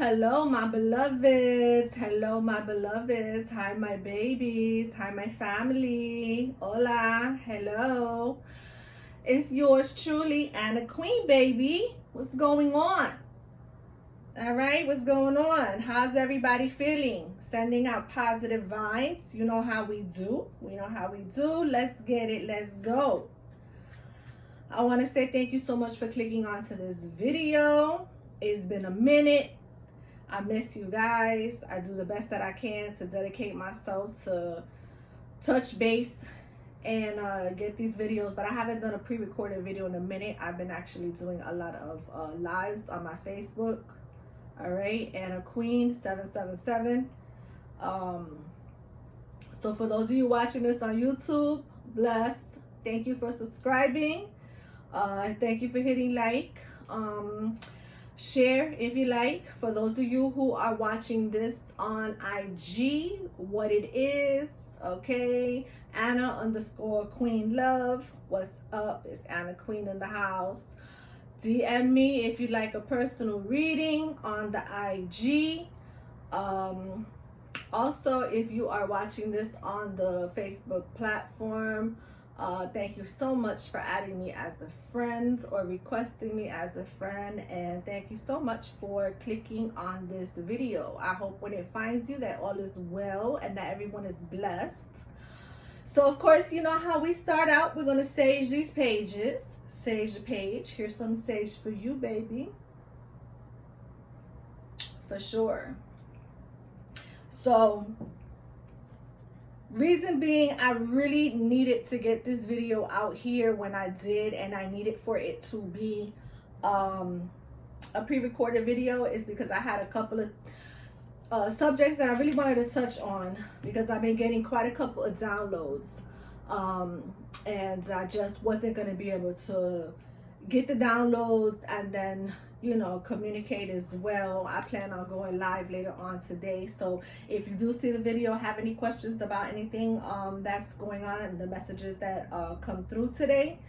Hello, my beloveds. Hello, my beloveds. Hi, my babies. Hi, my family. Hola. Hello. It's yours truly, Anna Queen, baby. What's going on? All right, what's going on? How's everybody feeling? Sending out positive vibes. You know how we do. We know how we do. Let's get it. Let's go. I want to say thank you so much for clicking onto this video. It's been a minute. I miss you guys. I do the best that I can to dedicate myself to touch base and get these videos, but I haven't done a pre-recorded video in a minute. I've been actually doing a lot of lives on my Facebook. All right, Anna Queen 777. So for those of you watching this on YouTube, bless. Thank you for subscribing. Thank you for hitting like. Share if you like. For those of you who are watching this on IG, what it is, okay, Anna_Queen Love. What's up? It's Anna Queen in the house. DM me if you like a personal reading on the IG. Also, if you are watching this on the Facebook platform, thank you so much for adding me as a friend or requesting me as a friend, and thank you so much for clicking on this video. I hope when it finds you that all is well and that everyone is blessed. So of course, you know how we start out. We're going to sage these pages. Sage the page. Here's some sage for you, baby. For sure. So reason being, I really needed to get this video out here when I did, and I needed for it to be a pre-recorded video, is because I had a couple of subjects that I really wanted to touch on, because I've been getting quite a couple of downloads, and I just wasn't going to be able to get the downloads and then, you know, communicate as well. I plan on going live later on today. So if you do see the video, have any questions about anything that's going on and the messages that come through today,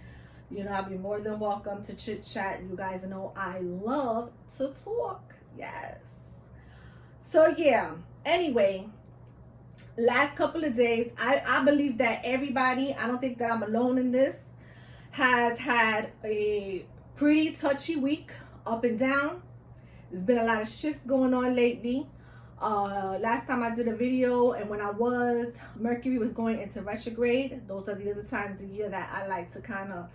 you know, I'll be more than welcome to chit chat. You guys know I love to talk. Yes. So yeah, anyway, last couple of days, I believe that everybody, I don't think that I'm alone in this, has had a pretty touchy week, up and down. There's been a lot of shifts going on lately. Last time I did a video, and when I was, Mercury was going into retrograde. Those are the other times of year that I like to kind of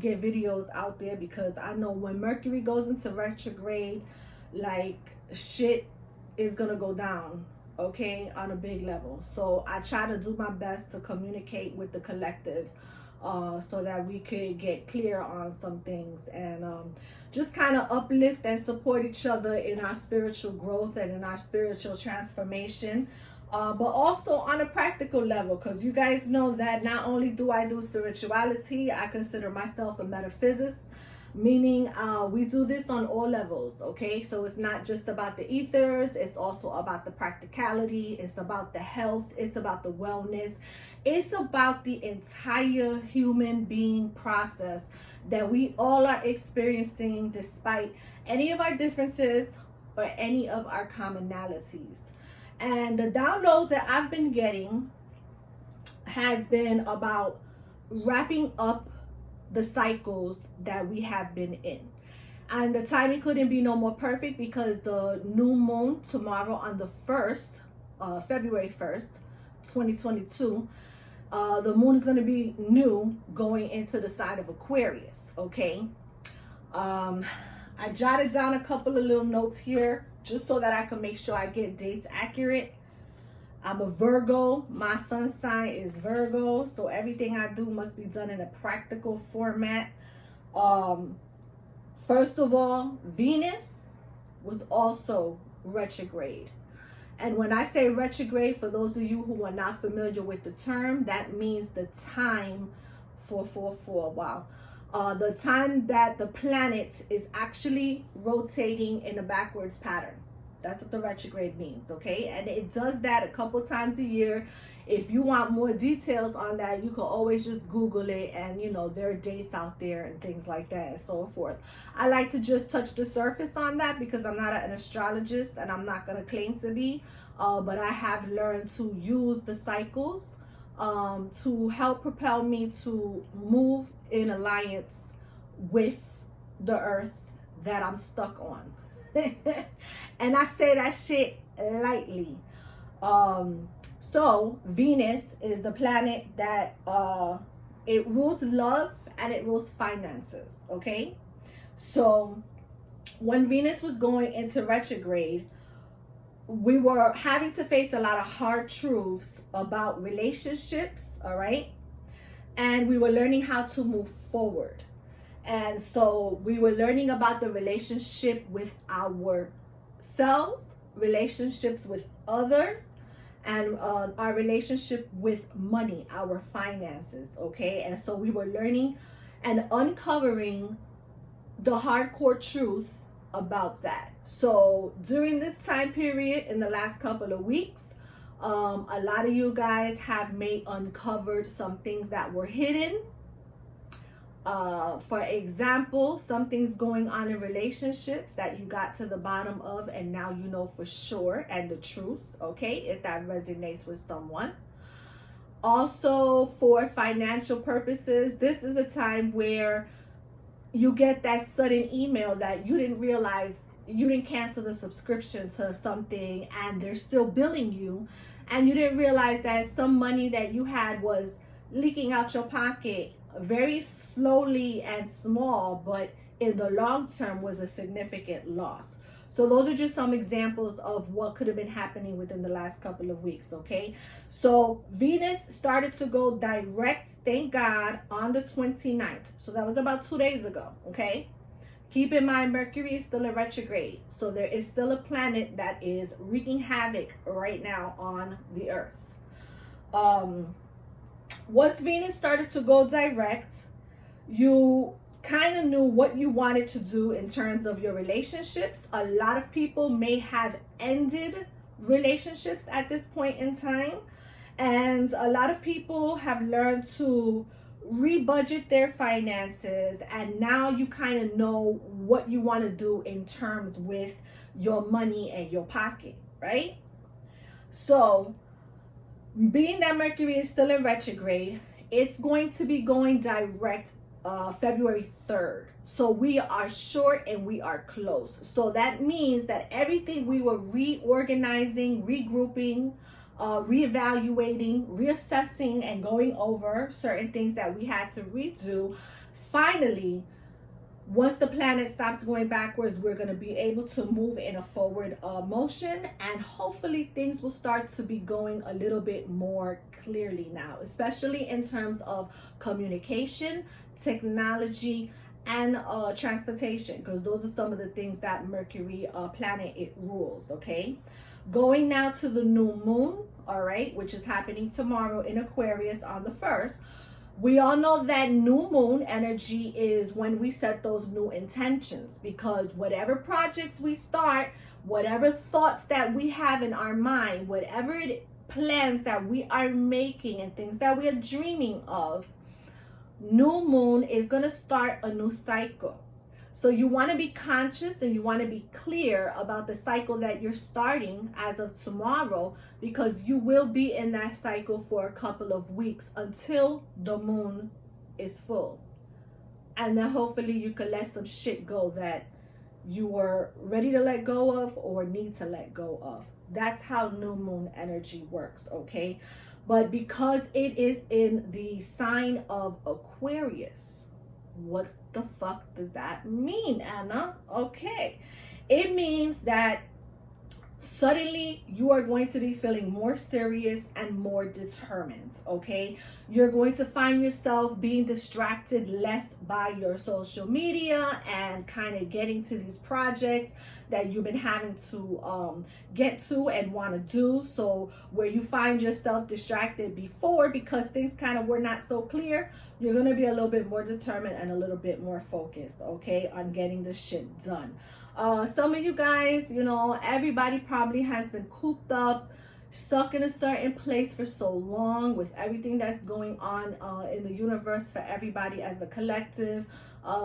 get videos out there, because I know when Mercury goes into retrograde, like, shit is gonna go down, okay, on a big level. So I try to do my best to communicate with the collective, so that we could get clear on some things, and just kind of uplift and support each other in our spiritual growth and in our spiritual transformation, but also on a practical level, because you guys know that not only do I do spirituality, I consider myself a metaphysicist, meaning we do this on all levels, okay? So it's not just about the ethers, it's also about the practicality, it's about the health, it's about the wellness, it's about the entire human being process that we all are experiencing, despite any of our differences or any of our commonalities. And the downloads that I've been getting has been about wrapping up the cycles that we have been in. And the timing couldn't be no more perfect, because the new moon tomorrow on the 1st, February 1st, 2022, the moon is going to be new, going into the sign of Aquarius, okay? I jotted down a couple of little notes here just so that I can make sure I get dates accurate. I'm a Virgo. My sun sign is Virgo, so everything I do must be done in a practical format. First of all, Venus was also retrograde. And when I say retrograde, for those of you who are not familiar with the term, that means the time 444. Wow. The time that the planet is actually rotating in a backwards pattern. That's what the retrograde means, okay? And it does that a couple times a year. if you want more details on that, you can always just Google it, and you know, there are dates out there and things like that and so forth. I like to just touch the surface on that because I'm not an astrologist and I'm not going to claim to be, but I have learned to use the cycles to help propel me to move in alliance with the earth that I'm stuck on. And I say that shit lightly. So Venus is the planet that it rules love and it rules finances, okay? So when Venus was going into retrograde, we were having to face a lot of hard truths about relationships, all right? And we were learning how to move forward. And so we were learning about the relationship with ourselves, relationships with others, and our relationship with money, our finances, okay? And so we were learning and uncovering the hardcore truth about that. So during this time period, in the last couple of weeks, a lot of you guys have uncovered some things that were hidden. For example, something's going on in relationships that you got to the bottom of and now you know for sure, and the truth, okay, if that resonates with someone. Also, for financial purposes, this is a time where you get that sudden email that you didn't realize you didn't cancel the subscription to something and they're still billing you, and you didn't realize that some money that you had was leaking out your pocket very slowly and small, but in the long term was a significant loss. So those are just some examples of what could have been happening within the last couple of weeks, okay? So Venus started to go direct, thank God, on the 29th. So that was about 2 days ago, okay? Keep in mind, Mercury is still in retrograde. So there is still a planet that is wreaking havoc right now on the earth. Once Venus started to go direct, you kind of knew what you wanted to do in terms of your relationships. A lot of people may have ended relationships at this point in time, and a lot of people have learned to rebudget their finances, and now you kind of know what you want to do in terms with your money and your pocket, right? So being that Mercury is still in retrograde, it's going to be going direct February 3rd. So we are short and we are close. So that means that everything we were reorganizing, regrouping, reevaluating, reassessing, and going over certain things that we had to redo, finally, once the planet stops going backwards, we're going to be able to move in a forward motion, and hopefully things will start to be going a little bit more clearly now, especially in terms of communication, technology, and transportation, because those are some of the things that Mercury planet, it rules, okay? Going now to the new moon, all right, which is happening tomorrow in Aquarius on the 1st. We all know that new moon energy is when we set those new intentions, because whatever projects we start, whatever thoughts that we have in our mind, whatever plans that we are making and things that we are dreaming of, new moon is going to start a new cycle. So you want to be conscious and you want to be clear about the cycle that you're starting as of tomorrow, because you will be in that cycle for a couple of weeks until the moon is full. And then hopefully you can let some shit go that you were ready to let go of or need to let go of. That's how new moon energy works, okay? But because it is in the sign of Aquarius, what the fuck does that mean, Anna? Okay, it means that suddenly you are going to be feeling more serious and more determined, okay? You're going to find yourself being distracted less by your social media and kind of getting to these projects that you've been having to get to and want to do. So where you find yourself distracted before because things kind of were not so clear, you're going to be a little bit more determined and a little bit more focused, okay, on getting this shit done. Some of you guys, you know, everybody probably has been cooped up, stuck in a certain place for so long with everything that's going on in the universe for everybody as a collective.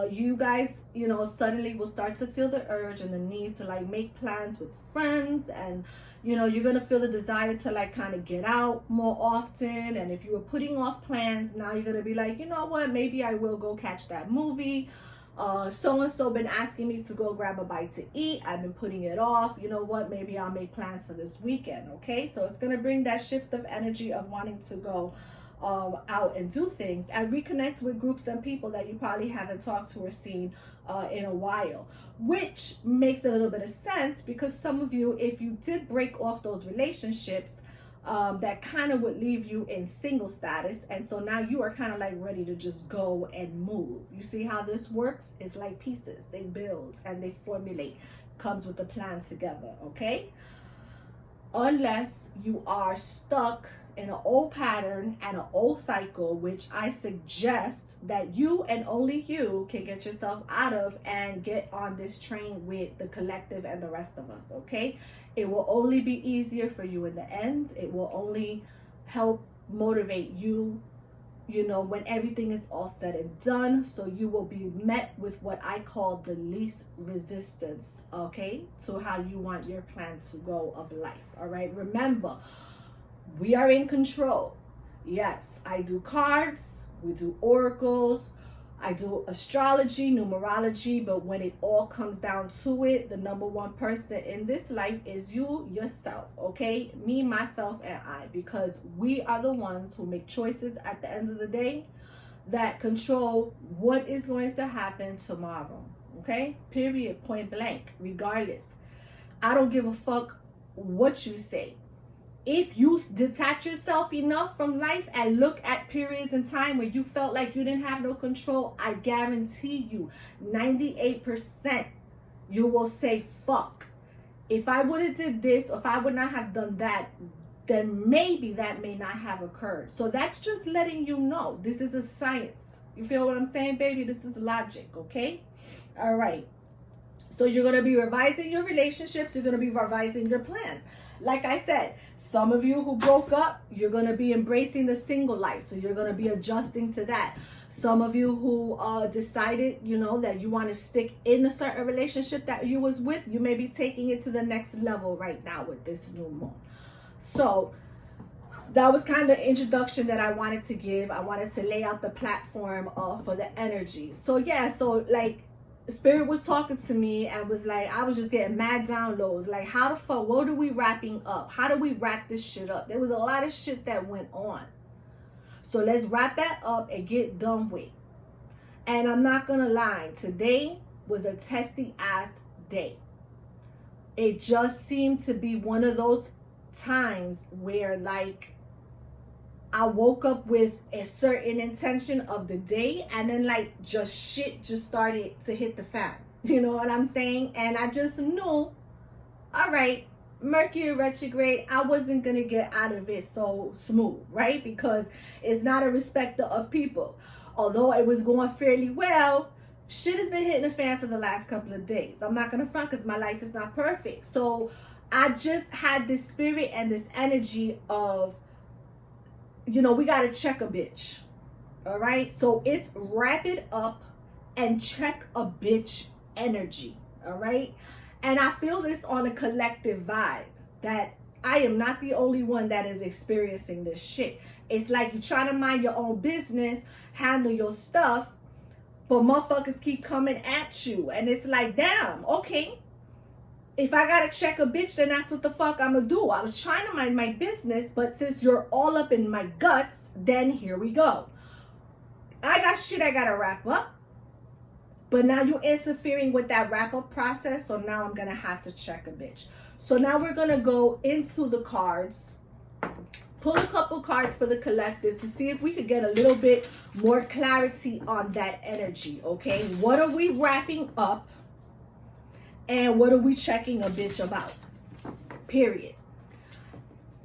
You guys, you know, suddenly will start to feel the urge and the need to like make plans with friends, and you know, you're gonna feel the desire to like kind of get out more often. And if you were putting off plans, now you're gonna be like, you know what, maybe I will go catch that movie. So and so been asking me to go grab a bite to eat. I've been putting it off. You know what, maybe I'll make plans for this weekend. Okay, so it's gonna bring that shift of energy of wanting to go out and do things and reconnect with groups and people that you probably haven't talked to or seen in a while, which makes a little bit of sense because some of you, if you did break off those relationships, that kind of would leave you in single status, and so now you are kind of like ready to just go and move. You see how this works? It's like pieces, they build and they formulate, comes with a plan together. Okay, unless you are stuck in an old pattern and an old cycle, which I suggest that you and only you can get yourself out of and get on this train with the collective and the rest of us. Okay, it will only be easier for you in the end. It will only help motivate you, you know, when everything is all said and done. So you will be met with what I call the least resistance, okay, to how you want your plan to go of life. All right, remember, we are in control. Yes, I do cards, we do oracles, I do astrology, numerology, but when it all comes down to it, the number one person in this life is you, yourself, okay? Me, myself, and I, because we are the ones who make choices at the end of the day that control what is going to happen tomorrow, okay? Period, point blank, regardless. I don't give a fuck what you say. If you detach yourself enough from life and look at periods in time where you felt like you didn't have no control, I guarantee you 98% you will say, fuck, if I would have did this, or if I would not have done that, then maybe that may not have occurred. So that's just letting you know this is a science. You feel what I'm saying, baby? This is logic, okay? All right. So you're going to be revising your relationships. You're going to be revising your plans. Like I said, some of you who broke up, you're going to be embracing the single life. So you're going to be adjusting to that. Some of you who decided, you know, that you want to stick in a certain relationship that you was with, you may be taking it to the next level right now with this new moon. So that was kind of the introduction that I wanted to give. I wanted to lay out the platform for the energy. So yeah, so like, Spirit was talking to me and was like, I was just getting mad downloads. Like, how the fuck, what are we wrapping up? How do we wrap this shit up? There was a lot of shit that went on. So let's wrap that up and get done with. And I'm not going to lie, today was a testy ass day. It just seemed to be one of those times where like, I woke up with a certain intention of the day, and then like just shit just started to hit the fan. You know what I'm saying? And I just knew, all right, Mercury retrograde, I wasn't going to get out of it so smooth, right? Because it's not a respecter of people. Although it was going fairly well, shit has been hitting the fan for the last couple of days. I'm not going to front because my life is not perfect. So I just had this spirit and this energy of, you know, we got to check a bitch. All right. So it's wrap it up and check a bitch energy. All right. And I feel this on a collective vibe that I am not the only one that is experiencing this shit. It's like you're trying to mind your own business, handle your stuff, but motherfuckers keep coming at you. And it's like, damn, okay. If I gotta check a bitch, then that's what the fuck I'm gonna do. I was trying to mind my business, but since you're all up in my guts, then here we go. I got shit I gotta wrap up, but now you're interfering with that wrap up process, so now I'm gonna have to check a bitch. So now we're gonna go into the cards, pull a couple cards for the collective to see if we could get a little bit more clarity on that energy, okay? What are we wrapping up? And what are we checking a bitch about? Period.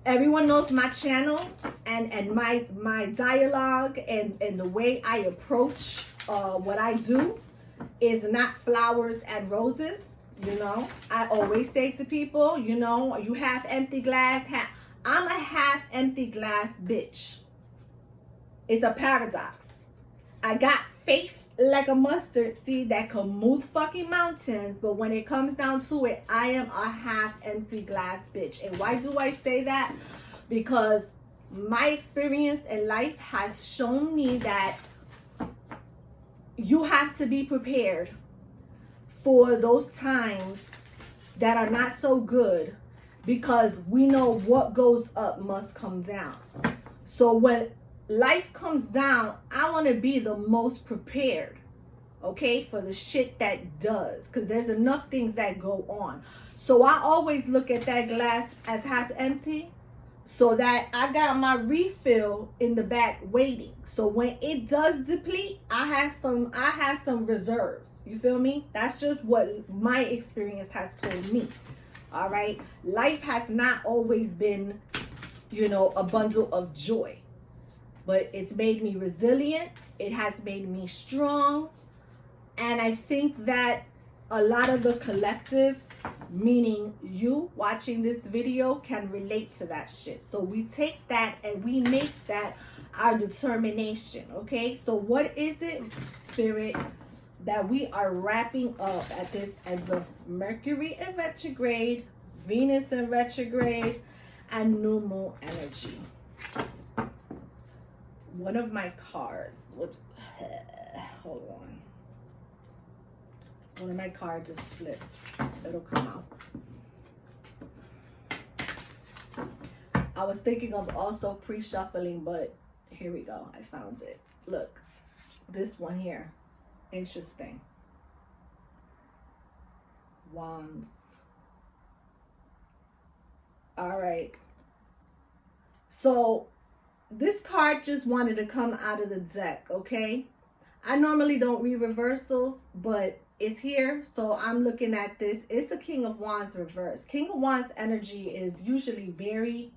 Everyone knows my channel and my dialogue and the way I approach what I do is not flowers and roses. You know, I always say to people, you know, you have empty glass. I'm a half empty glass bitch. It's a paradox. I got faith like a mustard seed that can move fucking mountains, but when it comes down to it, I am a half empty glass bitch. And why do I say that? Because my experience in life has shown me that you have to be prepared for those times that are not so good, because we know what goes up must come down. So when life comes down, I want to be the most prepared, okay, for the shit that does, because there's enough things that go on. So I always look at that glass as half empty, so that I got my refill in the back waiting. So when it does deplete, I have some reserves. You feel me? That's just what my experience has told me. All right. Life has not always been, you know, a bundle of joy, but it's made me resilient. It has made me strong. And I think that a lot of the collective, meaning you watching this video, can relate to that shit. So we take that and we make that our determination. Okay, so what is it, Spirit, that we are wrapping up at this end of Mercury in retrograde, Venus in retrograde, and new moon energy? One of my cards, which hold on, one of my cards is flipped. It'll come out. I was thinking of also pre-shuffling, but here we go. I found it. Look, this one here. Interesting. Wands. All right. So this card just wanted to come out of the deck, okay? I normally don't read reversals, but it's here, so I'm looking at this. It's a King of Wands reverse. King of Wands energy is usually very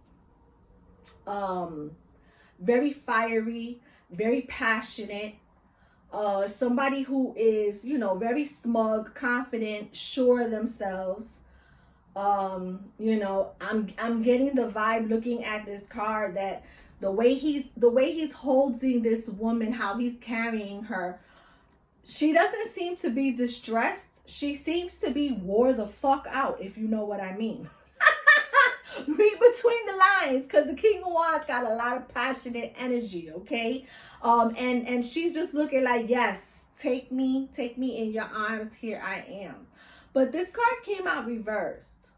fiery, very passionate. Somebody who is, you know, very smug, confident, sure of themselves. You know, I'm getting the vibe looking at this card that the way he's holding this woman, how he's carrying her, she doesn't seem to be distressed. She seems to be wore the fuck out, if you know what I mean. Read between the lines, because the King of Wands got a lot of passionate energy, okay? And she's just looking like, yes, take me in your arms, here I am. But this card came out reversed.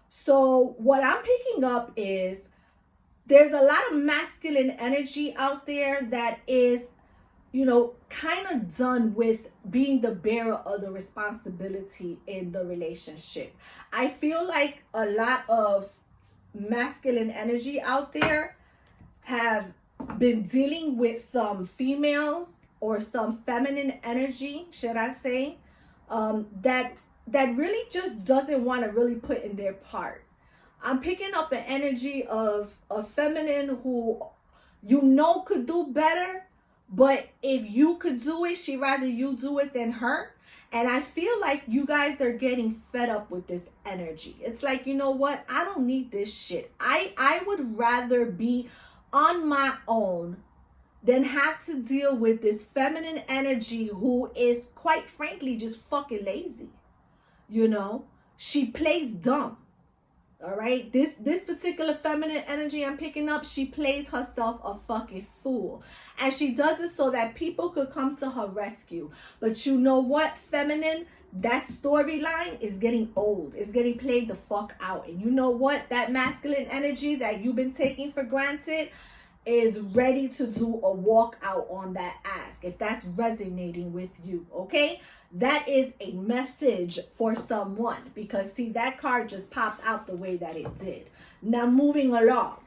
So what I'm picking up is there's a lot of masculine energy out there that is, you know, kind of done with being the bearer of the responsibility in the relationship. I feel like a lot of masculine energy out there have been dealing with some females or some feminine energy, should I say, that really just doesn't want to really put in their part. I'm picking up an energy of a feminine who, you know, could do better, but if you could do it, she'd rather you do it than her. And I feel like you guys are getting fed up with this energy. It's like, you know what? I don't need this shit. I would rather be on my own than have to deal with this feminine energy who is, quite frankly, just fucking lazy. You know? She plays dumb. All right, this particular feminine energy I'm picking up, she plays herself a fucking fool. And she does it so that people could come to her rescue. But you know what, feminine? That storyline is getting old. It's getting played the fuck out. And you know what? That masculine energy that you've been taking for granted is ready to do a walk out on that ask, if that's resonating with you, okay? That is a message for someone, because see, that card just popped out the way that it did. Now moving along,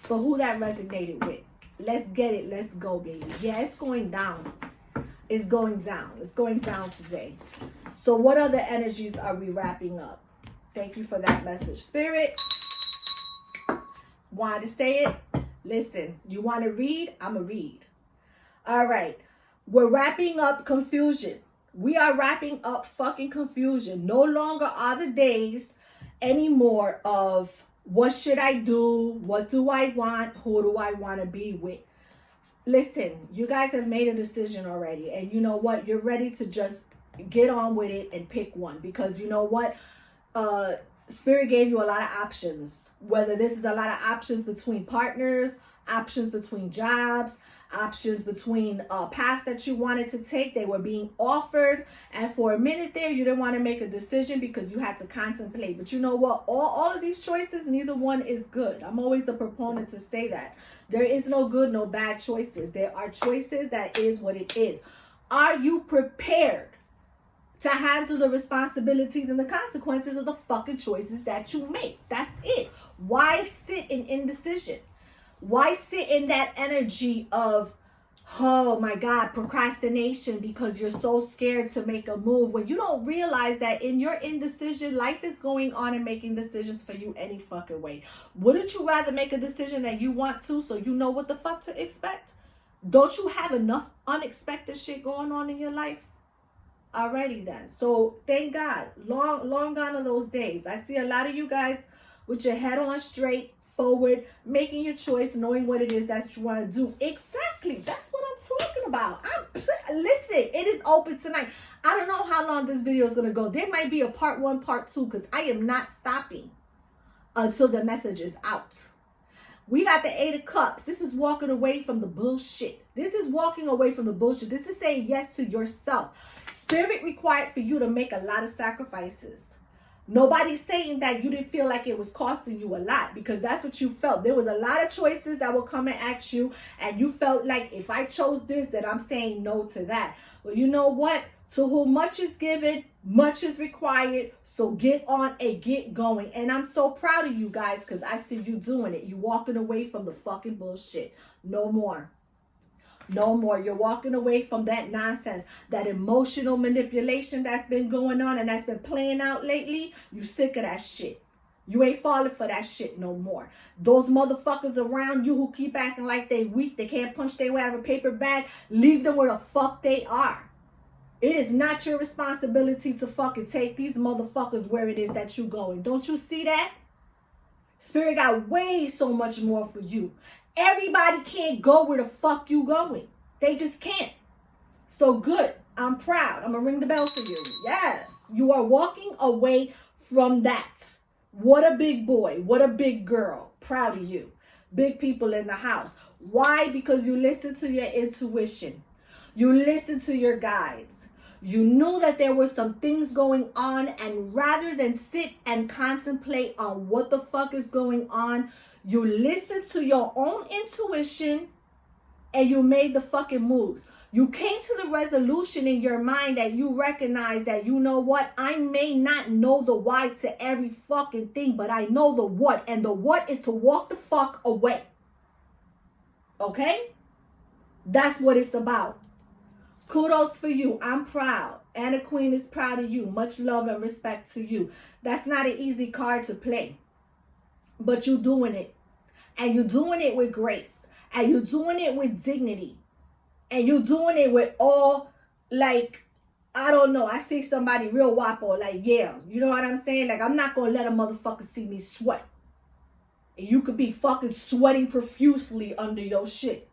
for who that resonated with, let's get it, let's go, baby. Yeah, it's going down. It's going down. It's going down today. So what other energies are we wrapping up? Thank you for that message, Spirit. Wanted to say it. Listen, you want to read? I'm going to read. All right. We're wrapping up confusion. We are wrapping up fucking confusion. No longer are the days anymore of What should I do? What do I want? Who do I want to be with? Listen, you guys have made a decision already. And you know what? You're ready to just get on with it and pick one. Because you know what? Spirit gave you a lot of options. Whether this is a lot of options between partners, options between jobs, options between paths that you wanted to take. They were being offered, and for a minute there you didn't want to make a decision because you had to contemplate. But you know what, all of these choices, neither one is good. I'm always the proponent to say that there is no good, no bad choices. There are choices. That is what it is. Are you prepared to handle the responsibilities and the consequences of the fucking choices that you make? That's it. Why sit in indecision? Why sit in that energy of, oh my God, procrastination because you're so scared to make a move, when you don't realize that in your indecision, life is going on and making decisions for you any fucking way? Wouldn't you rather make a decision that you want to so you know what the fuck to expect? Don't you have enough unexpected shit going on in your life already then? So thank God, long gone are those days. I see a lot of you guys with your head on straight, forward, making your choice, knowing what it is that you want to do. Exactly. That's what I'm talking about. Listen, it is open tonight. I don't know how long this video is going to go. There might be a part 1, part 2, because I am not stopping until the message is out. We got the 8 of Cups. This is walking away from the bullshit. This is walking away from the bullshit. This is saying yes to yourself. Spirit required for you to make a lot of sacrifices. Nobody's saying that you didn't feel like it was costing you a lot, because that's what you felt. There was a lot of choices that were coming at you, and you felt like, if I chose this, then I'm saying no to that. Well, you know what? To whom much is given, much is required. So get on and get going. And I'm so proud of you guys, because I see you doing it. You walking away from the fucking bullshit. No more. No more. You're walking away from that nonsense, that emotional manipulation that's been going on and that's been playing out lately. You sick of that shit. You ain't falling for that shit no more. Those motherfuckers around you who keep acting like they weak, they can't punch their way out of a paper bag, leave them where the fuck they are. It is not your responsibility to fucking take these motherfuckers where it is that you going. Don't you see that? Spirit got way so much more for you. Everybody can't go where the fuck you going. They just can't. So good. I'm proud. I'm going to ring the bell for you. Yes. You are walking away from that. What a big boy. What a big girl. Proud of you. Big people in the house. Why? Because you listen to your intuition. You listen to your guides. You knew that there were some things going on, and rather than sit and contemplate on what the fuck is going on, you listened to your own intuition and you made the fucking moves. You came to the resolution in your mind that you recognize that, you know what, I may not know the why to every fucking thing, but I know the what, and the what is to walk the fuck away. Okay? That's what it's about. Kudos for you. I'm proud. Anna Queen is proud of you. Much love and respect to you. That's not an easy card to play. But you're doing it. And you're doing it with grace. And you're doing it with dignity. And you're doing it with all, like, I don't know. I see somebody real wapo, like, yeah. You know what I'm saying? Like, I'm not going to let a motherfucker see me sweat. And you could be fucking sweating profusely under your shit.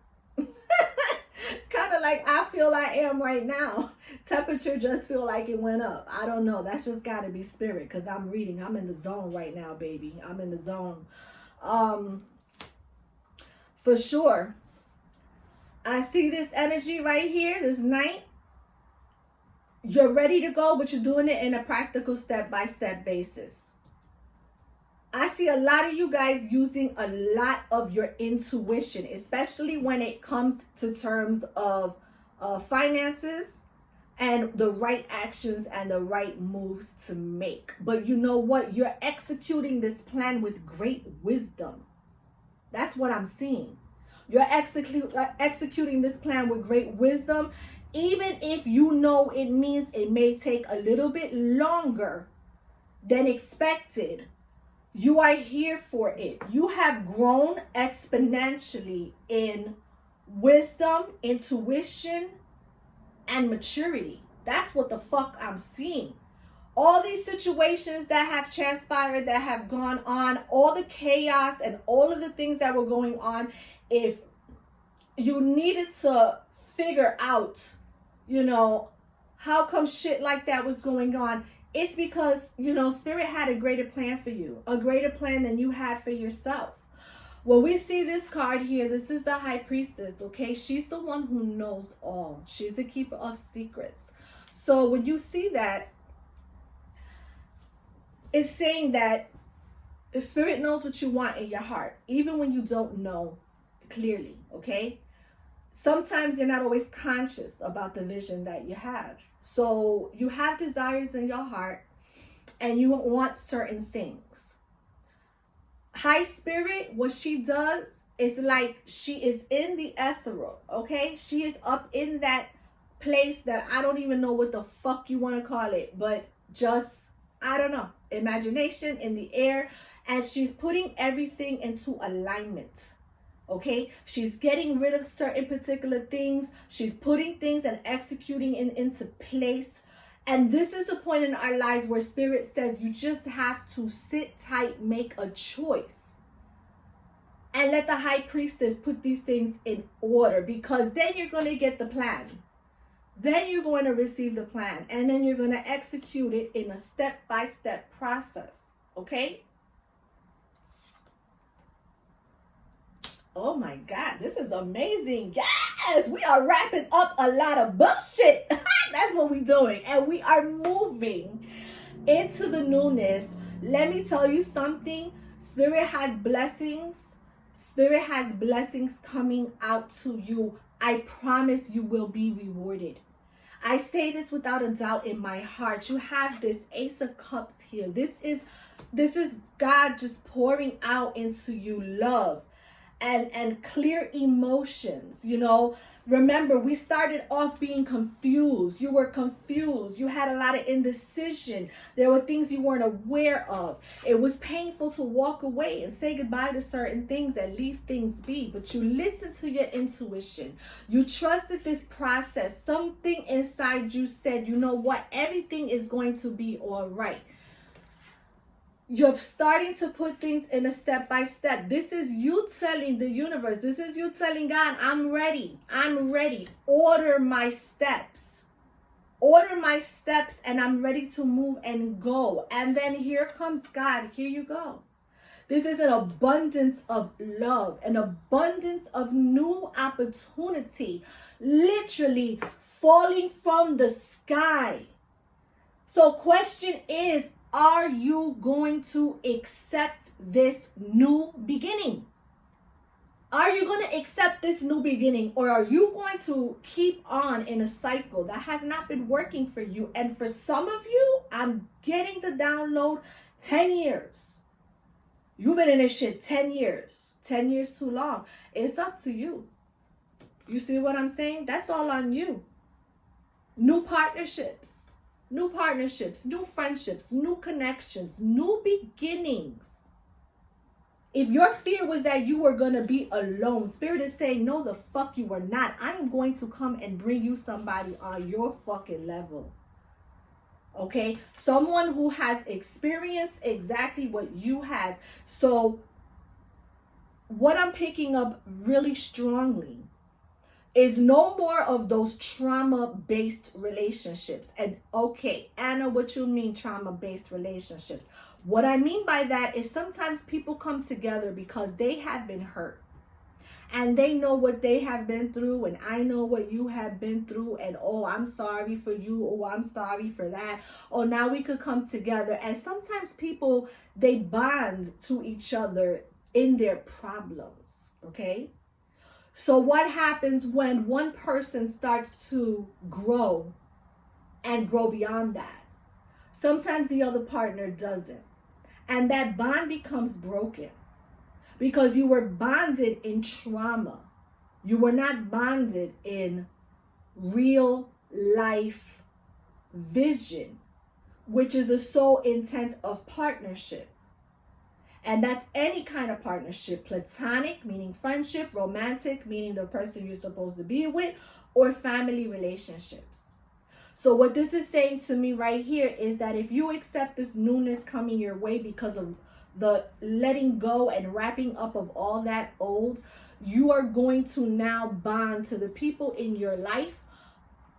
Kind of like I feel I am right now. Temperature just feel like it went up. I don't know. That's just got to be spirit, because I'm reading. I'm in the zone right now, baby. I'm in the zone. For sure. I see this energy right here, this Knight. You're ready to go, but you're doing it in a practical step-by-step basis. I see a lot of you guys using a lot of your intuition, especially when it comes to terms of finances and the right actions and the right moves to make. But you know what? You're executing this plan with great wisdom. That's what I'm seeing. You're executing this plan with great wisdom, even if you know it means it may take a little bit longer than expected. You are here for it. You have grown exponentially in wisdom, intuition, and maturity. That's what the fuck I'm seeing. all these situations that have transpired, that have gone on, all the chaos and all of the things that were going on, if you needed to figure out, you know, how come shit like that was going on, it's because, you know, Spirit had a greater plan for you, a greater plan than you had for yourself. When we see this card here, this is the High Priestess, okay? She's the one who knows all. She's the keeper of secrets. So when you see that, it's saying that the Spirit knows what you want in your heart, even when you don't know clearly, okay? Sometimes you're not always conscious about the vision that you have. So you have desires in your heart and you want certain things. High Spirit, what she does is like she is in the ethereal, okay? She is up in that place that I don't even know what the fuck you want to call it, but just, I don't know, imagination in the air, and she's putting everything into alignment. Okay, she's getting rid of certain particular things. She's putting things and executing into place. And this is the point in our lives where Spirit says you just have to sit tight, make a choice, and let the High Priestess put these things in order, because then you're going to get the plan. Then you're going to receive the plan, and then you're going to execute it in a step-by-step process. Okay? Oh my God, this is amazing. Yes, we are wrapping up a lot of bullshit. That's what we're doing. And we are moving into the newness. Let me tell you something. Spirit has blessings. Spirit has blessings coming out to you. I promise you will be rewarded. I say this without a doubt in my heart. You have this Ace of Cups here. This is God just pouring out into you love and clear emotions. You know, remember, we started off being confused. You were confused. You had a lot of indecision. There were things you weren't aware of. It was painful to walk away and say goodbye to certain things and leave things be. But you listened to your intuition. You trusted this process. Something inside you said, you know what? Everything is going to be all right. You're starting to put things in a step-by-step. This is you telling the universe. This is you telling God, I'm ready. I'm ready. Order my steps. Order my steps, and I'm ready to move and go. And then here comes God. Here you go. This is an abundance of love, an abundance of new opportunity, literally falling from the sky. So question is, are you going to accept this new beginning? Are you going to accept this new beginning, or are you going to keep on in a cycle that has not been working for you? And for some of you, I'm getting the download, 10 years. You've been in this shit 10 years. 10 years too long. It's up to you. You see what I'm saying? That's all on you. New partnerships. New partnerships, new friendships, new connections, new beginnings. If your fear was that you were going to be alone, Spirit is saying, no, the fuck you are not. I am going to come and bring you somebody on your fucking level. Okay? Someone who has experienced exactly what you have. So what I'm picking up really strongly is no more of those trauma-based relationships. And okay, Anna, what you mean trauma-based relationships? What I mean by that is sometimes people come together because they have been hurt. And they know what they have been through, and I know what you have been through, and oh, I'm sorry for you, oh, I'm sorry for that. Oh, now we could come together. And sometimes people, they bond to each other in their problems, okay? So what happens when one person starts to grow and grow beyond that? Sometimes the other partner doesn't. And that bond becomes broken because you were bonded in trauma. You were not bonded in real life vision, which is the sole intent of partnership. And that's any kind of partnership: platonic, meaning friendship; romantic, meaning the person you're supposed to be with; or family relationships. So what this is saying to me right here is that if you accept this newness coming your way because of the letting go and wrapping up of all that old, you are going to now bond to the people in your life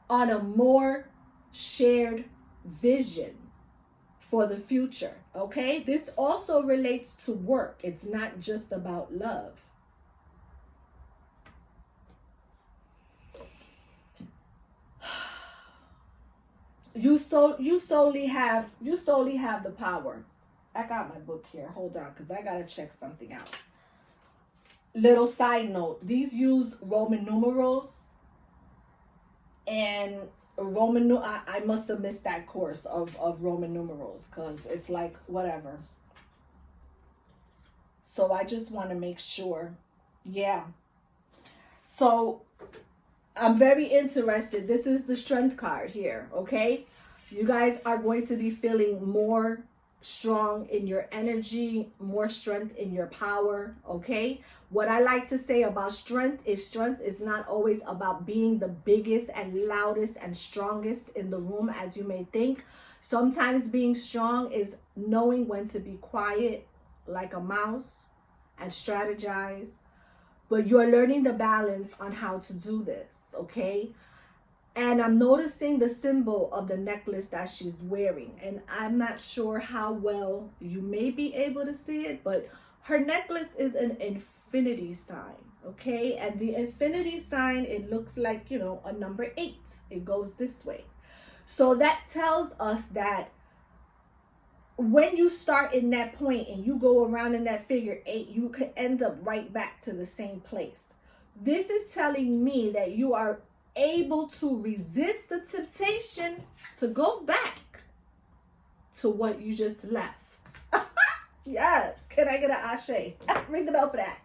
on a more shared vision for the future. Okay, this also relates to work. It's not just about love. You solely have the power. I got my book here. Hold on, because I gotta check something out. Little side note: these use Roman numerals, and I must have missed that course of Roman numerals because it's like whatever. So I just want to make sure. Yeah. So I'm very interested. This is the strength card here, okay? You guys are going to be feeling more strong in your energy, more strength in your power, okay? What I like to say about strength is not always about being the biggest and loudest and strongest in the room as you may think. Sometimes being strong is knowing when to be quiet like a mouse and strategize. But you're learning the balance on how to do this, okay? And I'm noticing the symbol of the necklace that she's wearing. And I'm not sure how well you may be able to see it, but her necklace is an infinity sign, okay? And the infinity sign, it looks like, you know, a number 8. It goes this way. So that tells us that when you start in that point and you go around in that figure 8, you could end up right back to the same place. This is telling me that you are able to resist the temptation to go back to what you just left. Yes. Can I get an ashe? Ring the bell for that.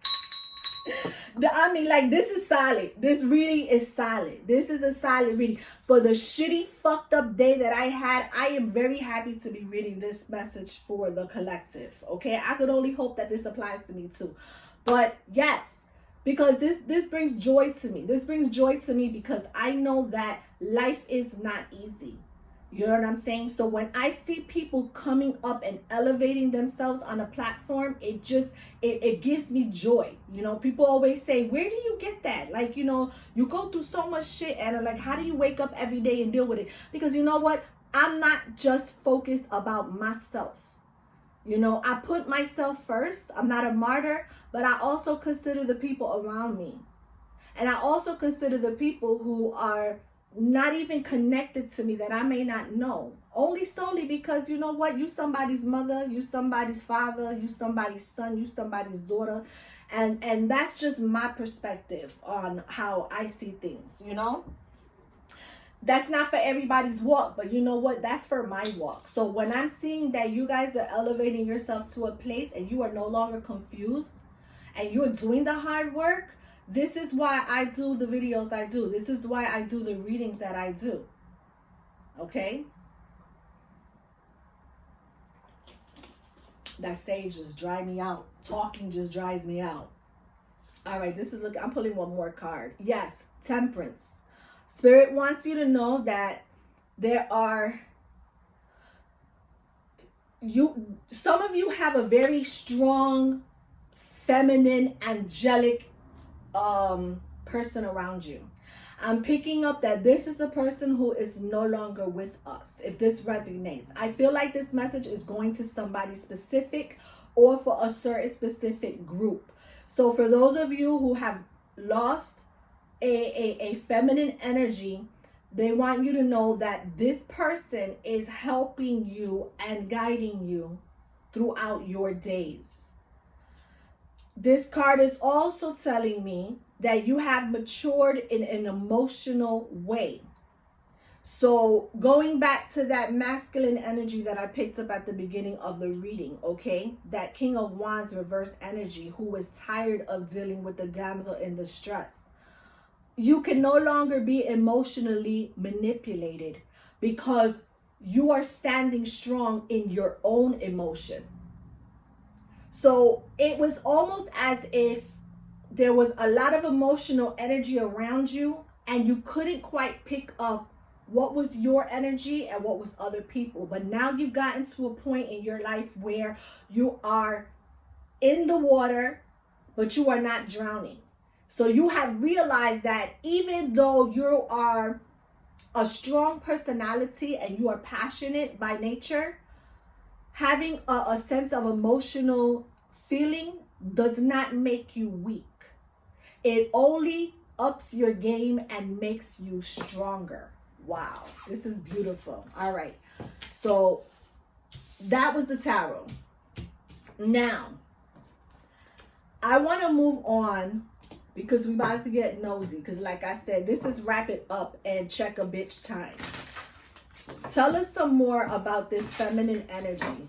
I mean, like, this is solid. This reading is solid. This is a solid reading. For the shitty, fucked up day that I had, I am very happy to be reading this message for the collective. Okay? I could only hope that this applies to me too. But yes, because this brings joy to me. This brings joy to me because I know that life is not easy. You know what I'm saying? So when I see people coming up and elevating themselves on a platform, it gives me joy. You know, people always say, where do you get that? Like, you know, you go through so much shit and like, how do you wake up every day and deal with it? Because you know what? I'm not just focused about myself. You know, I put myself first. I'm not a martyr, but I also consider the people around me. And I also consider the people who are not even connected to me that I may not know. Only solely because, you know what? You somebody's mother, you somebody's father, you somebody's son, you somebody's daughter. And that's just my perspective on how I see things, you know? That's not for everybody's walk, but you know what? That's for my walk. So when I'm seeing that you guys are elevating yourself to a place and you are no longer confused and you're doing the hard work, this is why I do the videos I do. This is why I do the readings that I do. Okay? That sage just drives me out. Talking just drives me out. All right, this is, look, I'm pulling one more card. Yes, temperance. Spirit wants you to know that there are, some of you have a very strong, feminine, angelic person around you. I'm picking up that this is a person who is no longer with us. If this resonates, I feel like this message is going to somebody specific or for a certain specific group. So for those of you who have lost a feminine energy, they want you to know that this person is helping you and guiding you throughout your days. This card is also telling me that you have matured in an emotional way. So going back to that masculine energy that I picked up at the beginning of the reading, okay? That King of Wands reverse energy who is tired of dealing with the damsel in distress. You can no longer be emotionally manipulated because you are standing strong in your own emotion. So it was almost as if there was a lot of emotional energy around you and you couldn't quite pick up what was your energy and what was other people. But now you've gotten to a point in your life where you are in the water, but you are not drowning. So you have realized that even though you are a strong personality and you are passionate by nature, having a sense of emotional feeling does not make you weak. It only ups your game and makes you stronger. Wow, this is beautiful. All right, so that was the tarot. Now, I want to move on because we're about to get nosy. Because like I said, this is wrap it up and check a bitch time. Tell us some more about this feminine energy.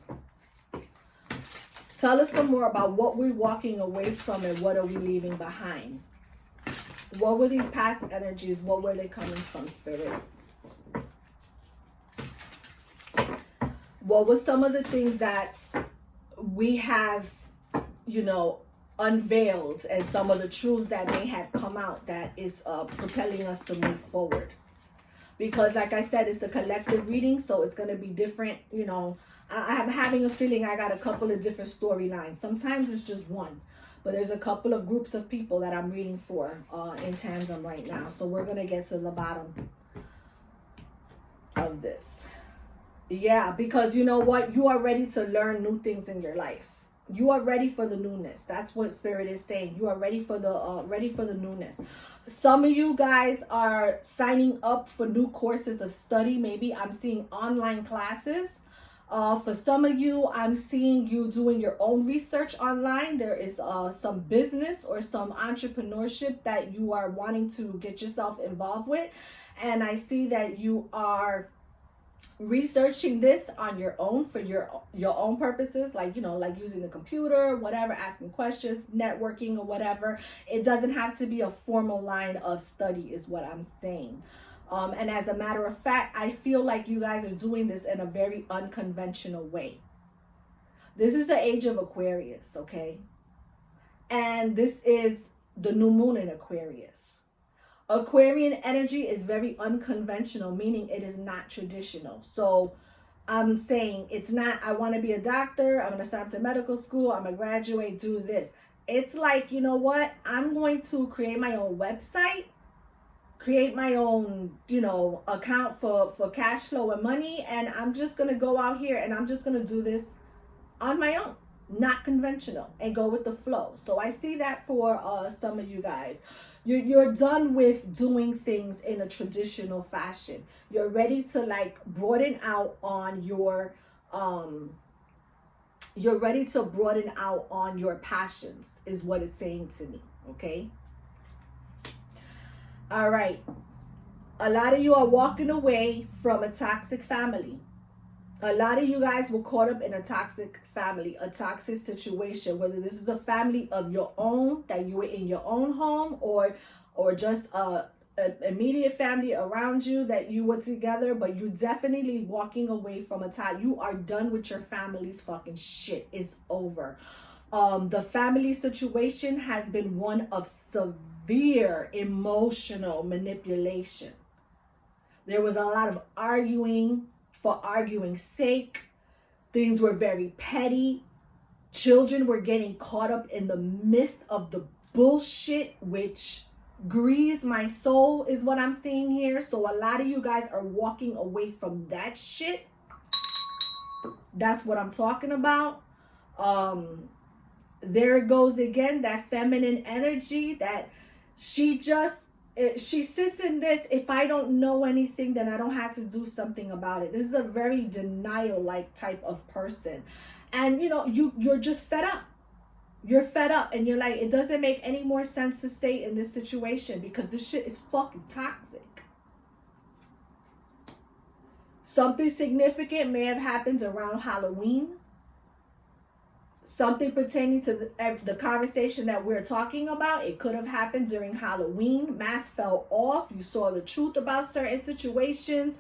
Tell us some more about what we're walking away from and what are we leaving behind. What were these past energies? What were they coming from, Spirit? What were some of the things that we have, you know, unveiled, and some of the truths that may have come out that is propelling us to move forward? Because like I said, it's a collective reading, so it's going to be different. You know, I'm having a feeling I got a couple of different storylines. Sometimes it's just one, but there's a couple of groups of people that I'm reading for in tandem right now. So we're going to get to the bottom of this. Yeah, because you know what? You are ready to learn new things in your life. You are ready for the newness. That's what Spirit is saying. You are ready for the newness. Some of you guys are signing up for new courses of study. Maybe I'm seeing online classes. For some of you, I'm seeing you doing your own research online. There is some business or some entrepreneurship that you are wanting to get yourself involved with. And I see that you are researching this on your own for your own purposes, like, you know, like using the computer, whatever, asking questions, networking or whatever. It doesn't have to be a formal line of study is what I'm saying. And as a matter of fact, I feel like you guys are doing this in a very unconventional way. This is the age of Aquarius, okay? And this is the new moon in Aquarius. Aquarian energy is very unconventional, meaning it is not traditional. So I'm saying it's not, I want to be a doctor, I'm going to start to medical school, I'm going to graduate, do this. It's like, you know what? I'm going to create my own website, create my own, you know, account for cash flow and money. And I'm just going to go out here and I'm just going to do this on my own, not conventional, and go with the flow. So I see that for some of you guys. You're done with doing things in a traditional fashion. You're ready to like broaden out on your passions is what it's saying to me, okay? All right. A lot of you are walking away from a toxic family. A lot of you guys were caught up in a toxic family, a toxic situation, whether this is a family of your own, that you were in your own home, or just an immediate family around you that you were together, but you're definitely walking away from a tie. You are done with your family's fucking shit. It's over. The family situation has been one of severe emotional manipulation. There was a lot of arguing for arguing's sake. Things were very petty. Children were getting caught up in the midst of the bullshit, which grieves my soul is what I'm seeing here. So a lot of you guys are walking away from that shit. That's what I'm talking about. There it goes again, that feminine energy that she sits in this, if I don't know anything, then I don't have to do something about it. This is a very denial-like type of person. And, you know, you're just fed up. You're fed up and you're like, it doesn't make any more sense to stay in this situation because this shit is fucking toxic. Something significant may have happened around Halloween. Something pertaining to the conversation that we're talking about. It could have happened during Halloween. Mask fell off. You saw the truth about certain situations.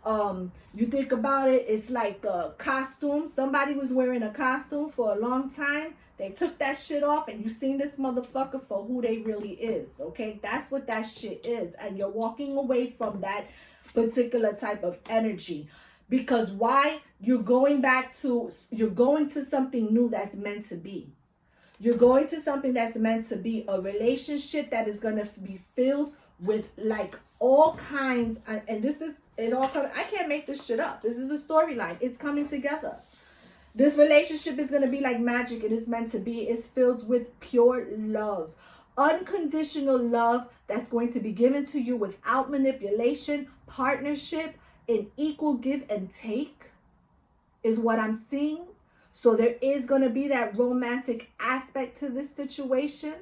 You think about it, it's like a costume. Somebody was wearing a costume for a long time. They took that shit off and you seen this motherfucker for who they really is. Okay, that's what that shit is. And you're walking away from that particular type of energy. Because why? You're going to something new that's meant to be. You're going to something that's meant to be a relationship that is going to be filled with like all kinds. And this is, it all comes, I can't make this shit up. This is the storyline. It's coming together. This relationship is going to be like magic. It is meant to be. It's filled with pure love. Unconditional love that's going to be given to you without manipulation, partnership, an equal give and take is what I'm seeing. So there is going to be that romantic aspect to this situation.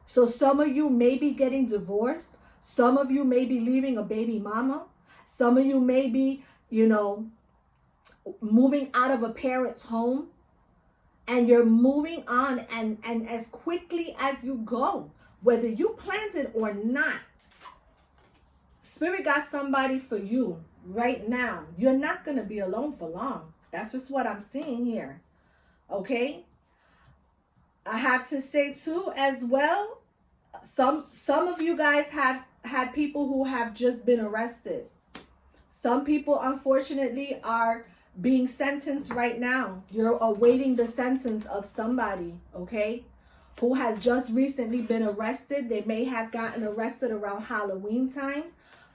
So some of you may be getting divorced. Some of you may be leaving a baby mama. Some of you may be, you know, moving out of a parent's home. And you're moving on and as quickly as you go, whether you planned it or not. Spirit got somebody for you right now. You're not going to be alone for long. That's just what I'm seeing here. Okay? I have to say too as well, some of you guys have had people who have just been arrested. Some people unfortunately are being sentenced right now. You're awaiting the sentence of somebody, okay, who has just recently been arrested. They may have gotten arrested around Halloween time.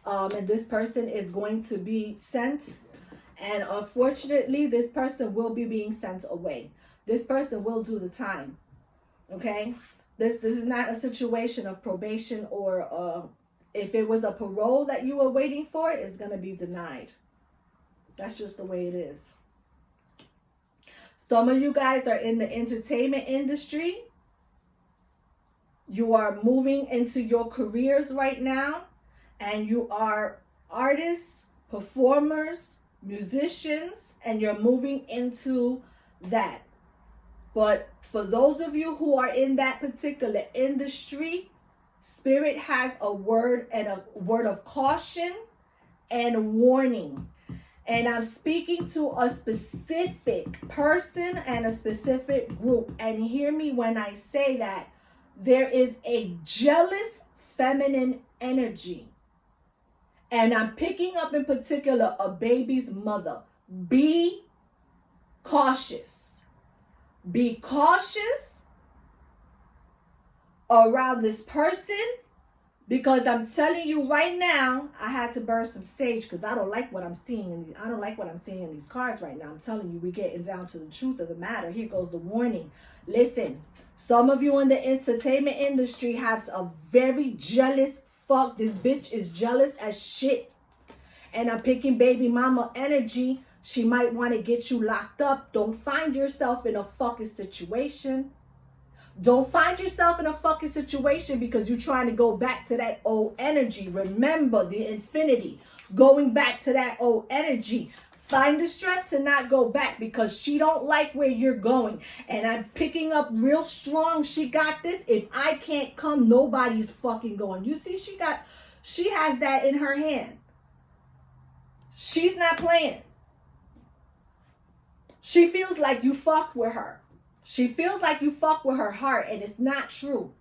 And this person is going to be sent. And unfortunately, this person will be being sent away. This person will do the time. Okay? This is not a situation of probation or if it was a parole that you were waiting for, it's going to be denied. That's just the way it is. Some of you guys are in the entertainment industry. You are moving into your careers right now. And you are artists, performers, musicians, and you're moving into that. But for those of you who are in that particular industry, Spirit has a word and a word of caution and warning. And I'm speaking to a specific person and a specific group. And hear me when I say that there is a jealous feminine energy. And I'm picking up in particular a baby's mother. Be cautious. Be cautious around this person, because I'm telling you right now, I had to burn some sage because I don't like what I'm seeing. I don't like what I'm seeing in these cards right now. I'm telling you, we're getting down to the truth of the matter. Here goes the warning. Listen, some of you in the entertainment industry have a very jealous fuck. This bitch is jealous as shit. And I'm picking baby mama energy. She might want to get you locked up. Don't find yourself in a fucking situation. Don't find yourself in a fucking situation because you're trying to go back to that old energy. Remember the infinity. Going back to that old energy. Find the strength to not go back because she don't like where you're going. And I'm picking up real strong. She got this. If I can't come, nobody's fucking going. You see, she has that in her hand. She's not playing. She feels like you fucked with her. She feels like you fuck with her heart, and it's not true.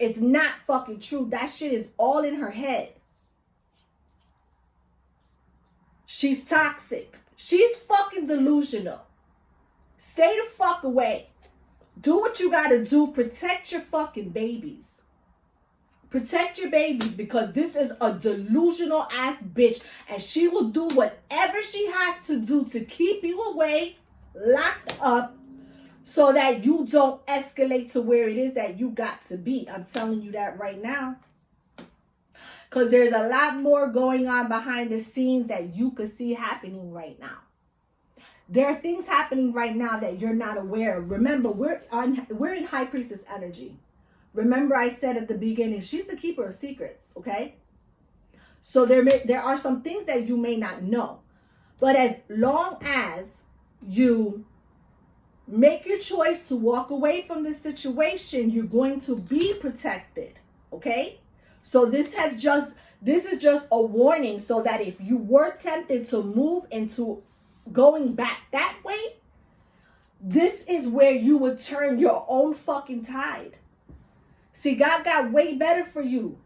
It's not fucking true. That shit is all in her head. She's toxic. She's fucking delusional. Stay the fuck away. Do what you gotta do. Protect your fucking babies. Protect your babies, because this is a delusional ass bitch, and she will do whatever she has to do to keep you away, locked up, so that you don't escalate to where it is that you got to be. I'm telling you that right now. Because there's a lot more going on behind the scenes that you could see happening right now. There are things happening right now that you're not aware of. Remember, we're in High Priestess energy. Remember I said at the beginning, she's the keeper of secrets, okay? So there are some things that you may not know. But as long as you make your choice to walk away from this situation, you're going to be protected, okay? So this is just a warning, so that if you were tempted to move into going back that way, this is where you would turn your own fucking tide. See, God got way better for you,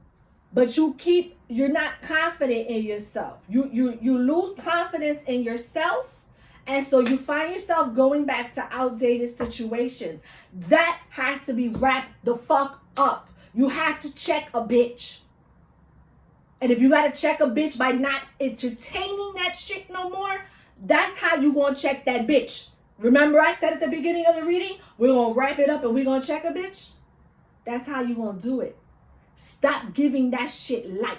but you keep you're not confident in yourself. You lose confidence in yourself, and so you find yourself going back to outdated situations. That has to be wrapped the fuck up. You have to check a bitch. And if you got to check a bitch by not entertaining that shit no more, that's how you going to check that bitch. Remember I said at the beginning of the reading, we're going to wrap it up and we're going to check a bitch? That's how you going to do it. Stop giving that shit life.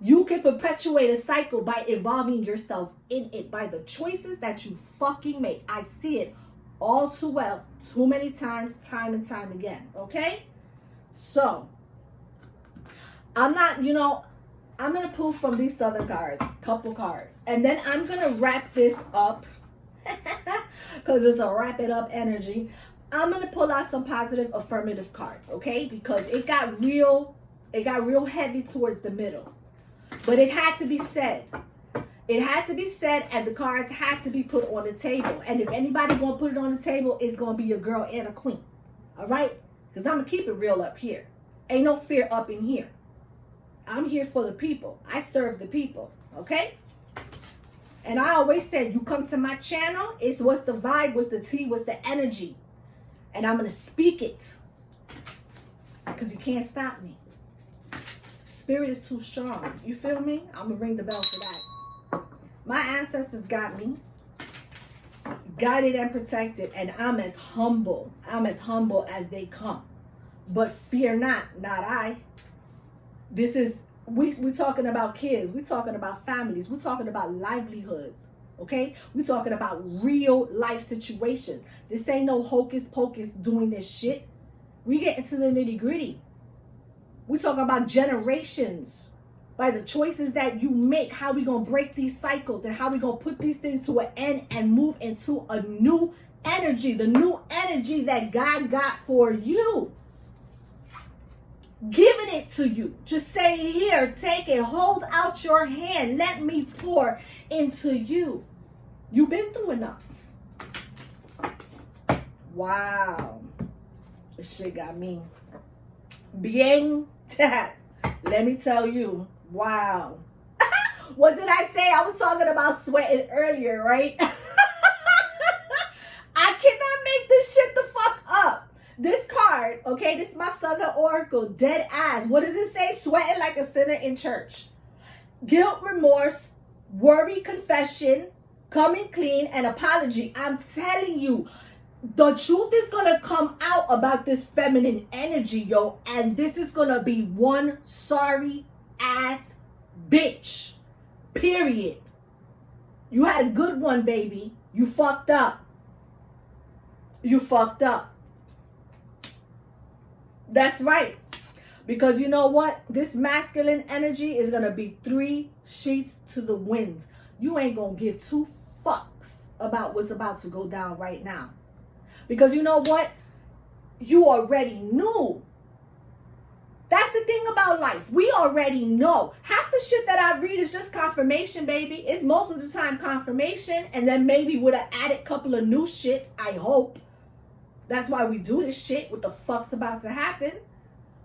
You can perpetuate a cycle by involving yourself in it, by the choices that you fucking make. I see it all too well, too many times, time and time again, okay? So, I'm not, I'm going to pull from these other cards, couple cards. And then I'm going to wrap this up, because it's a wrap it up energy. I'm going to pull out some positive affirmative cards, okay? Because it got real heavy towards the middle. But it had to be said. It had to be said, and the cards had to be put on the table. And if anybody going to put it on the table, it's going to be a girl and a queen. All right? Because I'm going to keep it real up here. Ain't no fear up in here. I'm here for the people. I serve the people. Okay? And I always said, you come to my channel, it's what's the vibe, what's the tea, what's the energy. And I'm going to speak it. Because you can't stop me. Spirit is too strong. You feel me? I'm going to ring the bell for that. My ancestors got me. Guided and protected. And I'm as humble. I'm as humble as they come. But fear not I. This is, we're talking about kids. We're talking about families. We're talking about livelihoods. Okay? We're talking about real life situations. This ain't no hocus pocus doing this shit. We get into the nitty gritty. We're talking about generations. By the choices that you make, how we going to break these cycles and how we going to put these things to an end and move into a new energy. The new energy that God got for you. Giving it to you. Just say, here, take it. Hold out your hand. Let me pour into you. You've been through enough. Wow. This shit got me. Bien chat. Let me tell you. Wow. What did I say? I was talking about sweating earlier, right? I cannot make this shit the fuck up. This card, okay, this is my Southern Oracle, dead ass. What does it say? Sweating like a sinner in church. Guilt, remorse, worry, confession, coming clean, and apology. I'm telling you, the truth is going to come out about this feminine energy, yo. And this is going to be one sorry ass bitch. Period. You had a good one, baby. You fucked up. You fucked up. That's right. Because you know what? This masculine energy is going to be 3 sheets to the wind. You ain't going to give 2 fucks about what's about to go down right now. Because you know what? You already knew. That's the thing about life. We already know. Half the shit that I read is just confirmation, baby. It's most of the time confirmation. And then maybe with an added couple of new shit, I hope. That's why we do this shit. What the fuck's about to happen?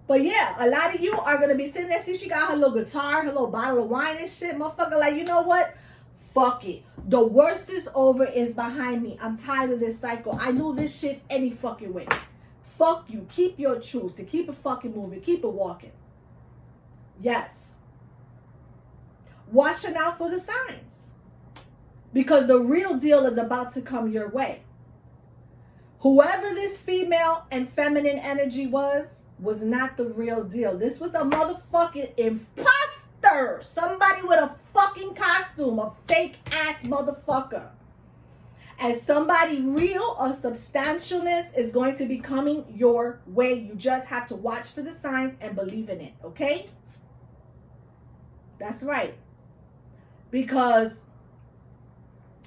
But yeah, a lot of you are going to be sitting there. See, she got her little guitar, her little bottle of wine and shit. Motherfucker, like, you know what? Fuck it. The worst is over, is behind me. I'm tired of this cycle. I knew this shit any fucking way. Fuck you. Keep your truth. To keep it fucking moving. Keep it walking. Yes. Watching out for the signs. Because the real deal is about to come your way. Whoever this female and feminine energy was not the real deal. This was a motherfucking imposter. Somebody with a fucking costume. A fake ass motherfucker. And somebody real or substantialness is going to be coming your way. You just have to watch for the signs and believe in it. Okay? That's right. Because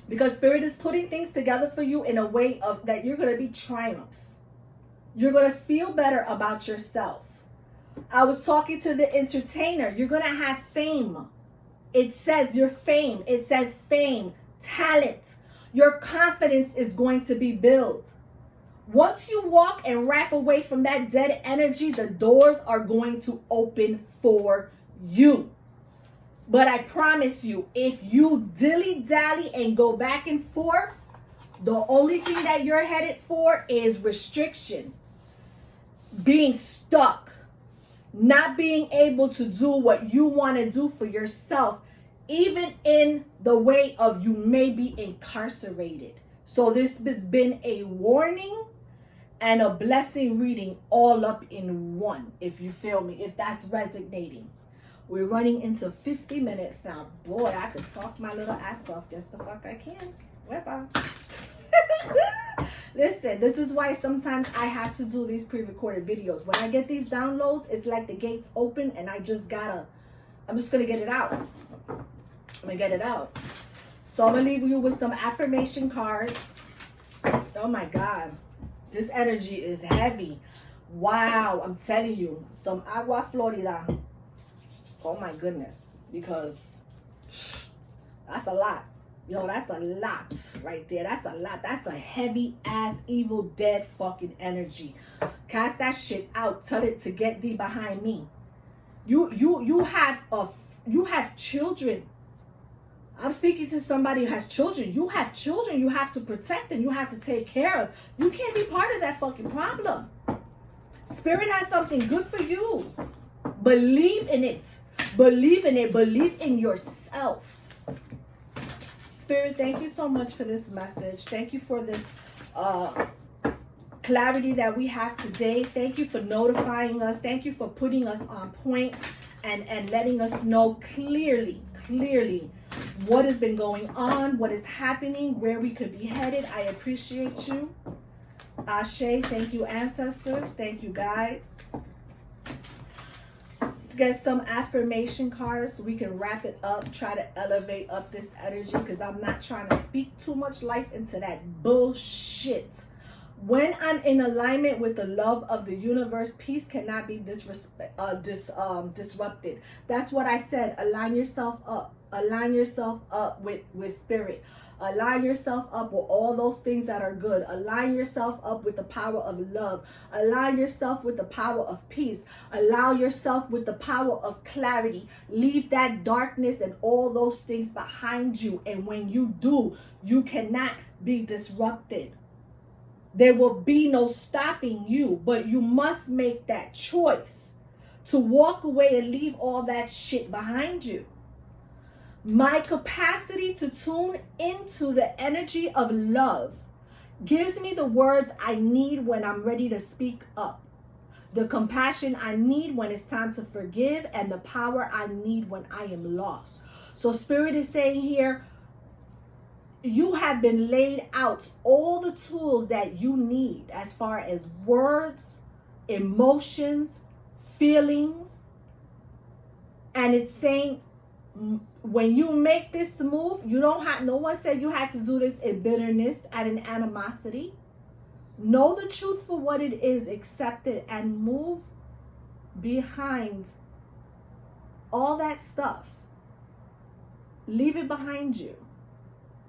Spirit is putting things together for you in a way of that you're going to be triumph. You're going to feel better about yourself. I was talking to the entertainer. You're going to have fame. It says your fame. It says fame, talent. Your confidence is going to be built. Once you walk and wrap away from that dead energy, the doors are going to open for you. But I promise you, if you dilly-dally and go back and forth, the only thing that you're headed for is restriction. Being stuck. Not being able to do what you want to do for yourself, even in the way of you may be incarcerated. So this has been a warning and a blessing reading all up in one, if you feel me, if that's resonating. We're running into 50 minutes now. Boy, I could talk my little ass off. Guess the fuck I can. Bye-bye. Listen, this is why sometimes I have to do these pre-recorded videos. When I get these downloads, it's like the gates open and I'm just gonna get it out. I'm gonna get it out. So I'm gonna leave you with some affirmation cards. Oh my God. This energy is heavy. Wow, I'm telling you. Some agua florida. Oh my goodness. Because that's a lot. Yo, that's a lot right there. That's a lot. That's a heavy ass evil dead fucking energy. Cast that shit out. Tell it to get thee behind me. You have children. I'm speaking to somebody who has children. You have children you have to protect and you have to take care of. You can't be part of that fucking problem. Spirit has something good for you. Believe in it. Believe in it. Believe in yourself. Spirit, thank you so much for this message. Thank you for this clarity that we have today. Thank you for notifying us. Thank you for putting us on point and letting us know clearly what has been going on, what is happening, where we could be headed. I appreciate you. Ashe, thank you, ancestors. Thank you, guides. Let's get some affirmation cards so we can wrap it up, try to elevate up this energy, because I'm not trying to speak too much life into that bullshit. When I'm in alignment with the love of the universe, peace cannot be disrupted. That's what I said. Align yourself up. Align yourself up with spirit. Align yourself up with all those things that are good. Align yourself up with the power of love. Align yourself with the power of peace. Allow yourself with the power of clarity. Leave that darkness and all those things behind you. And when you do, you cannot be disrupted. There will be no stopping you, but you must make that choice to walk away and leave all that shit behind you. My capacity to tune into the energy of love gives me the words I need when I'm ready to speak up, the compassion I need when it's time to forgive, and the power I need when I am lost. So Spirit is saying here, you have been laid out all the tools that you need as far as words, emotions, feelings. And it's saying when you make this move, you don't have, no one said you had to do this in bitterness and in animosity. Know the truth for what it is, accept it, and move behind all that stuff. Leave it behind you.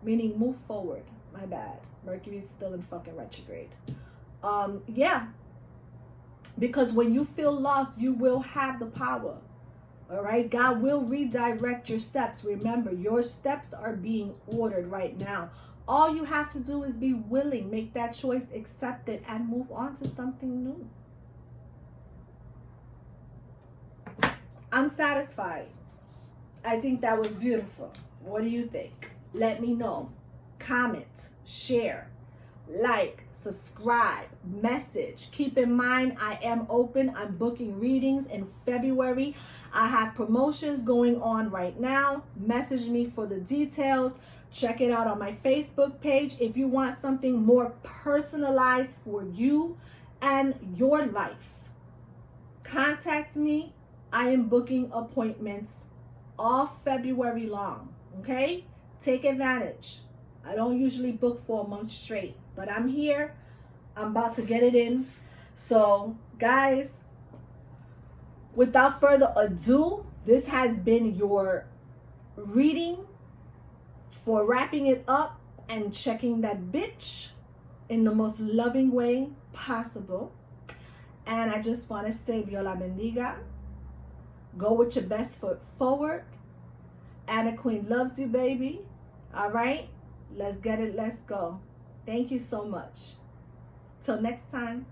Meaning move forward. My bad. Mercury's still in fucking retrograde. Yeah. Because when you feel lost, you will have the power. All right? God will redirect your steps. Remember, your steps are being ordered right now. All you have to do is be willing. Make that choice, accept it, and move on to something new. I'm satisfied. I think that was beautiful. What do you think? Let me know. Comment, share, like, subscribe, message. Keep in mind, I am open. I'm booking readings in February. I have promotions going on right now. Message me for the details. Check it out on my Facebook page. If you want something more personalized for you and your life, contact me. I am booking appointments all February long, okay? Take advantage. I don't usually book for a month straight, but I'm here. I'm about to get it in. So, guys, without further ado, this has been your reading for wrapping it up and checking that bitch in the most loving way possible. And I just want to say, Dios la bendiga. Go with your best foot forward. Anna Queen loves you, baby. All right? Let's get it. Let's go. Thank you so much. Till next time.